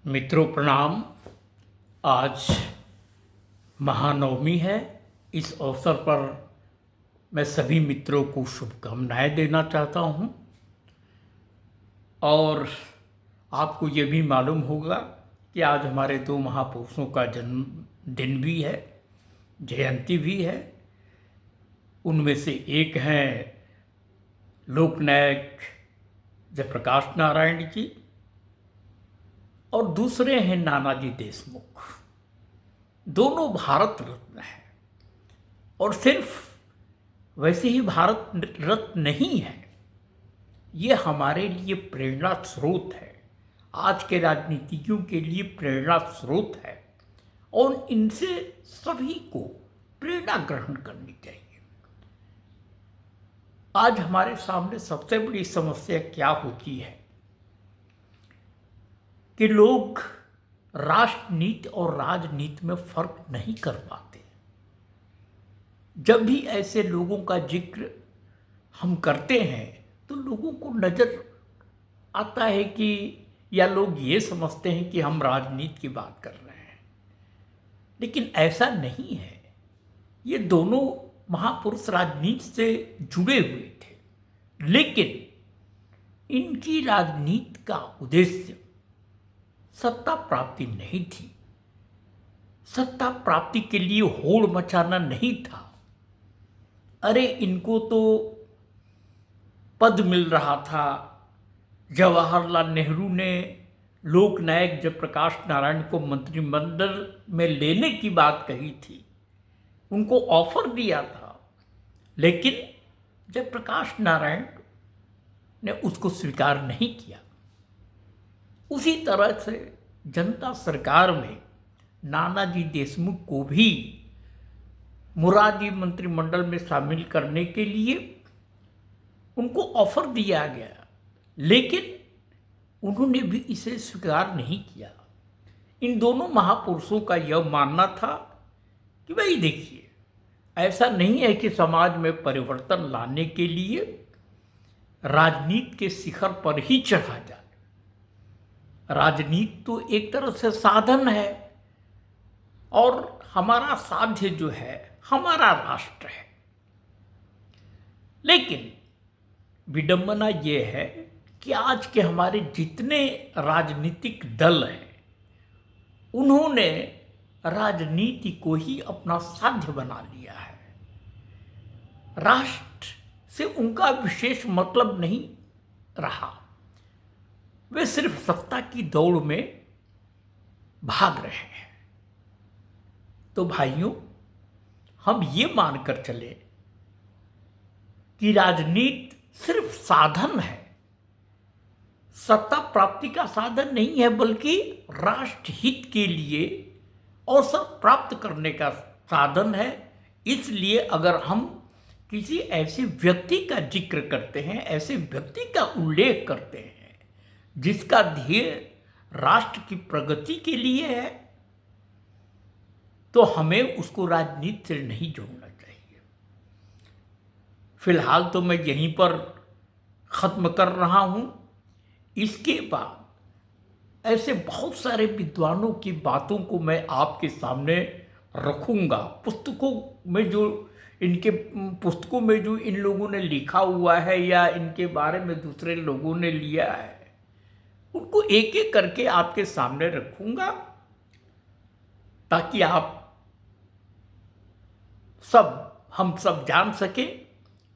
मित्रों प्रणाम। आज महानवमी है। इस अवसर पर मैं सभी मित्रों को शुभकामनाएं देना चाहता हूं। और आपको ये भी मालूम होगा कि आज हमारे दो महापुरुषों का जन्मदिन भी है, जयंती भी है। उनमें से एक हैं लोकनायक जयप्रकाश नारायण जी और दूसरे हैं नानाजी देशमुख। दोनों भारत रत्न हैं और सिर्फ वैसे ही भारत रत्न नहीं है, ये हमारे लिए प्रेरणा स्रोत है, आज के राजनीतिज्ञों के लिए प्रेरणा स्रोत है और इनसे सभी को प्रेरणा ग्रहण करनी चाहिए। आज हमारे सामने सबसे बड़ी समस्या क्या होती है कि लोग राष्ट्रनीति और राजनीति में फर्क नहीं कर पाते। जब भी ऐसे लोगों का जिक्र हम करते हैं तो लोगों को नज़र आता है कि या लोग ये समझते हैं कि हम राजनीति की बात कर रहे हैं, लेकिन ऐसा नहीं है। ये दोनों महापुरुष राजनीति से जुड़े हुए थे, लेकिन इनकी राजनीति का उद्देश्य सत्ता प्राप्ति नहीं थी। सत्ता प्राप्ति के लिए होड़ मचाना नहीं था। अरे इनको तो पद मिल रहा था। जवाहरलाल नेहरू ने लोकनायक जयप्रकाश नारायण को मंत्रिमंडल में लेने की बात कही थी, उनको ऑफर दिया था, लेकिन जयप्रकाश नारायण ने उसको स्वीकार नहीं किया। उसी तरह से जनता सरकार में नानाजी देशमुख को भी मुरारजी मंत्रिमंडल में शामिल करने के लिए उनको ऑफर दिया गया, लेकिन उन्होंने भी इसे स्वीकार नहीं किया। इन दोनों महापुरुषों का यह मानना था कि भाई देखिए, ऐसा नहीं है कि समाज में परिवर्तन लाने के लिए राजनीति के शिखर पर ही चढ़ा जाए। राजनीति तो एक तरह से साधन है और हमारा साध्य जो है हमारा राष्ट्र है। लेकिन विडंबना ये है कि आज के हमारे जितने राजनीतिक दल हैं, उन्होंने राजनीति को ही अपना साध्य बना लिया है। राष्ट्र से उनका विशेष मतलब नहीं रहा। वे सिर्फ सत्ता की दौड़ में भाग रहे हैं। तो भाइयों, हम ये मानकर चले कि राजनीति सिर्फ साधन है, सत्ता प्राप्ति का साधन नहीं है, बल्कि राष्ट्रहित के लिए अवसर प्राप्त करने का साधन है। इसलिए अगर हम किसी ऐसे व्यक्ति का जिक्र करते हैं, ऐसे व्यक्ति का उल्लेख करते हैं जिसका ध्येय राष्ट्र की प्रगति के लिए है, तो हमें उसको राजनीति से नहीं जोड़ना चाहिए। फिलहाल तो मैं यहीं पर ख़त्म कर रहा हूँ। इसके बाद ऐसे बहुत सारे विद्वानों की बातों को मैं आपके सामने रखूँगा। पुस्तकों में जो इन लोगों ने लिखा हुआ है या इनके बारे में दूसरे लोगों ने लिया है, उनको एक एक करके आपके सामने रखूँगा ताकि हम सब जान सकें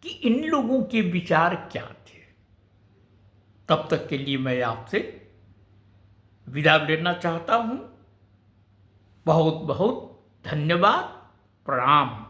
कि इन लोगों के विचार क्या थे। तब तक के लिए मैं आपसे विदा लेना चाहता हूँ। बहुत बहुत धन्यवाद। प्रणाम।